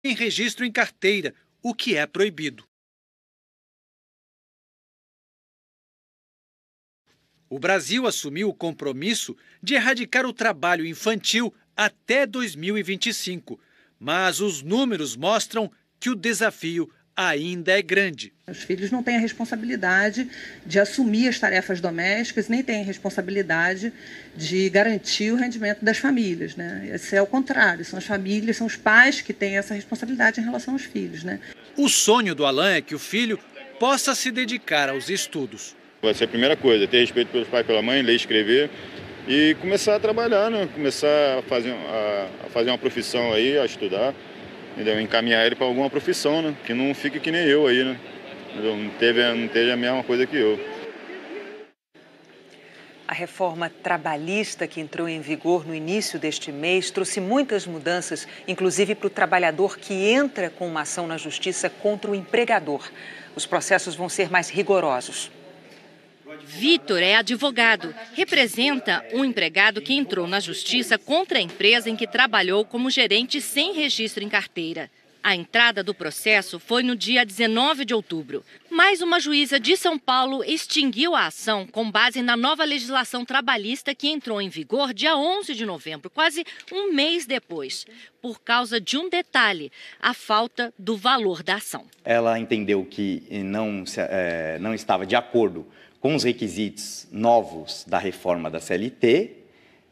em registro em carteira, o que é proibido. O Brasil assumiu o compromisso de erradicar o trabalho infantil até 2025, mas os números mostram que o desafio ainda é grande. Os filhos não têm a responsabilidade de assumir as tarefas domésticas, nem têm a responsabilidade de garantir o rendimento das famílias, né? Esse é o contrário, são as famílias, são os pais que têm essa responsabilidade em relação aos filhos, né? O sonho do Alan é que o filho possa se dedicar aos estudos. Vai ser a primeira coisa, ter respeito pelos pais e pela mãe, ler e escrever e começar a trabalhar, né? Começar a fazer uma profissão aí, a estudar, entendeu? Encaminhar ele para alguma profissão, né? Que não fique que nem eu aí, né? Não teve a mesma coisa que eu. A reforma trabalhista que entrou em vigor no início deste mês trouxe muitas mudanças, inclusive para o trabalhador que entra com uma ação na justiça contra o empregador. Os processos vão ser mais rigorosos. Vitor é advogado, representa um empregado que entrou na justiça contra a empresa em que trabalhou como gerente sem registro em carteira. A entrada do processo foi no dia 19 de outubro, mas uma juíza de São Paulo extinguiu a ação com base na nova legislação trabalhista que entrou em vigor dia 11 de novembro, quase um mês depois, por causa de um detalhe, a falta do valor da ação. Ela entendeu que não estava de acordo com os requisitos novos da reforma da CLT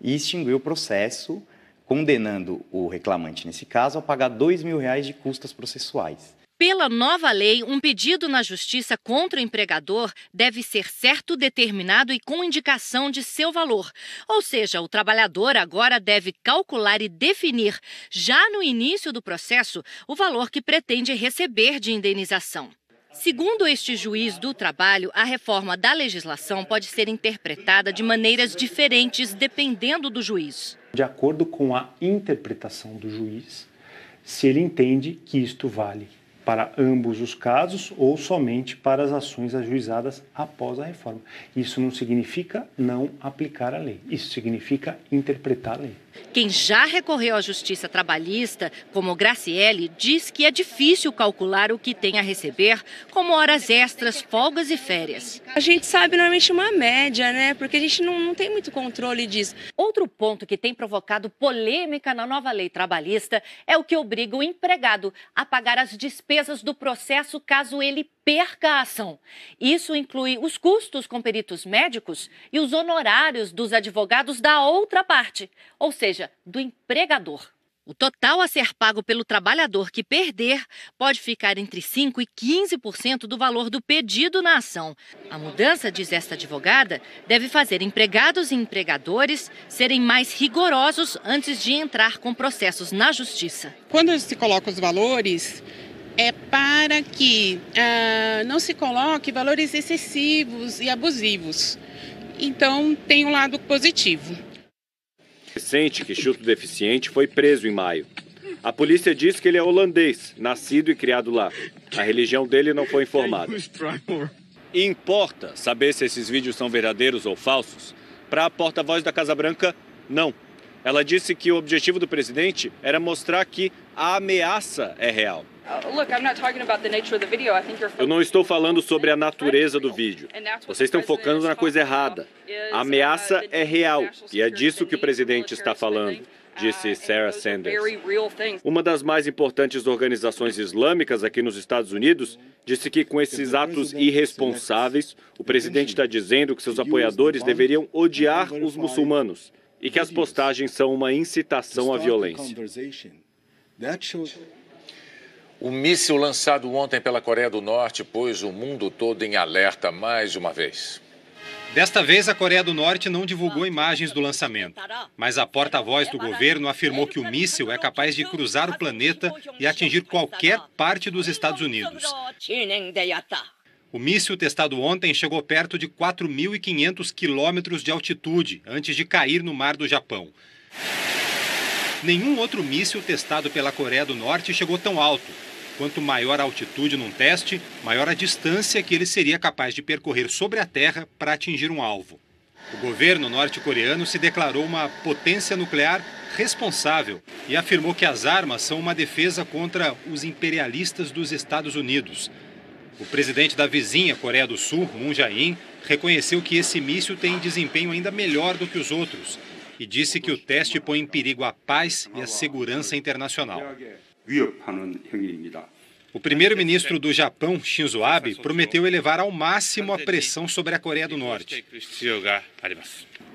e extinguiu o processo, condenando o reclamante, nesse caso, a pagar R$ 2.000 de custas processuais. Pela nova lei, um pedido na justiça contra o empregador deve ser certo, determinado e com indicação de seu valor. Ou seja, o trabalhador agora deve calcular e definir, já no início do processo, o valor que pretende receber de indenização. Segundo este juiz do trabalho, a reforma da legislação pode ser interpretada de maneiras diferentes dependendo do juiz. De acordo com a interpretação do juiz, se ele entende que isto vale para ambos os casos ou somente para as ações ajuizadas após a reforma. Isso não significa não aplicar a lei, isso significa interpretar a lei. Quem já recorreu à justiça trabalhista, como Graciele, diz que é difícil calcular o que tem a receber, como horas extras, folgas e férias. A gente sabe normalmente uma média, né? Porque a gente não tem muito controle disso. Outro ponto que tem provocado polêmica na nova lei trabalhista é o que obriga o empregado a pagar as despesas do processo caso ele perca a ação. Isso inclui os custos com peritos médicos e os honorários dos advogados da outra parte, ou seja, do empregador. O total a ser pago pelo trabalhador que perder pode ficar entre 5% e 15% do valor do pedido na ação. A mudança, diz esta advogada, deve fazer empregados e empregadores serem mais rigorosos antes de entrar com processos na justiça. Quando se coloca os valores, é para que não se coloque valores excessivos e abusivos. Então, tem um lado positivo. O adolescente que chuta o deficiente foi preso em maio. A polícia diz que ele é holandês, nascido e criado lá. A religião dele não foi informada. E importa saber se esses vídeos são verdadeiros ou falsos? Para a porta-voz da Casa Branca, não. Ela disse que o objetivo do presidente era mostrar que a ameaça é real. Eu não estou falando sobre a natureza do vídeo. Vocês estão focando na coisa errada. A ameaça é real e é disso que o presidente está falando, disse Sarah Sanders. Uma das mais importantes organizações islâmicas aqui nos Estados Unidos disse que com esses atos irresponsáveis, o presidente está dizendo que seus apoiadores deveriam odiar os muçulmanos e que as postagens são uma incitação à violência. O míssil lançado ontem pela Coreia do Norte pôs o mundo todo em alerta mais uma vez. Desta vez, a Coreia do Norte não divulgou imagens do lançamento, mas a porta-voz do governo afirmou que o míssil é capaz de cruzar o planeta e atingir qualquer parte dos Estados Unidos. O míssil testado ontem chegou perto de 4.500 quilômetros de altitude antes de cair no mar do Japão. Nenhum outro míssil testado pela Coreia do Norte chegou tão alto. Quanto maior a altitude num teste, maior a distância que ele seria capaz de percorrer sobre a Terra para atingir um alvo. O governo norte-coreano se declarou uma potência nuclear responsável e afirmou que as armas são uma defesa contra os imperialistas dos Estados Unidos. O presidente da vizinha Coreia do Sul, Moon Jae-in, reconheceu que esse míssil tem desempenho ainda melhor do que os outros e disse que o teste põe em perigo a paz e a segurança internacional. O primeiro-ministro do Japão, Shinzo Abe, prometeu elevar ao máximo a pressão sobre a Coreia do Norte.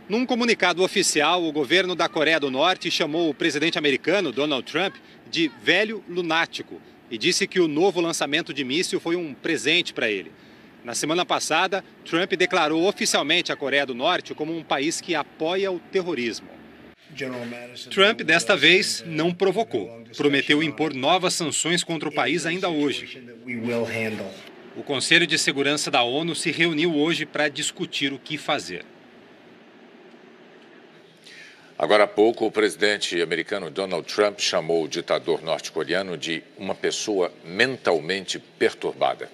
Num comunicado oficial, o governo da Coreia do Norte chamou o presidente americano, Donald Trump, de velho lunático e disse que o novo lançamento de míssil foi um presente para ele. Na semana passada, Trump declarou oficialmente a Coreia do Norte como um país que apoia o terrorismo. Trump, desta vez, não provocou. Prometeu impor novas sanções contra o país ainda hoje. O Conselho de Segurança da ONU se reuniu hoje para discutir o que fazer. Agora há pouco, o presidente americano Donald Trump chamou o ditador norte-coreano de uma pessoa mentalmente perturbada.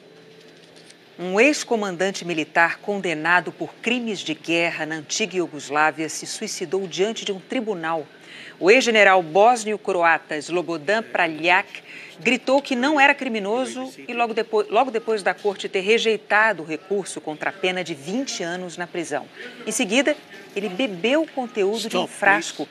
Um ex-comandante militar condenado por crimes de guerra na antiga Iugoslávia se suicidou diante de um tribunal. O ex-general bósnio-croata Slobodan Praljak gritou que não era criminoso e logo depois da corte ter rejeitado o recurso contra a pena de 20 anos na prisão. Em seguida, ele bebeu o conteúdo de um frasco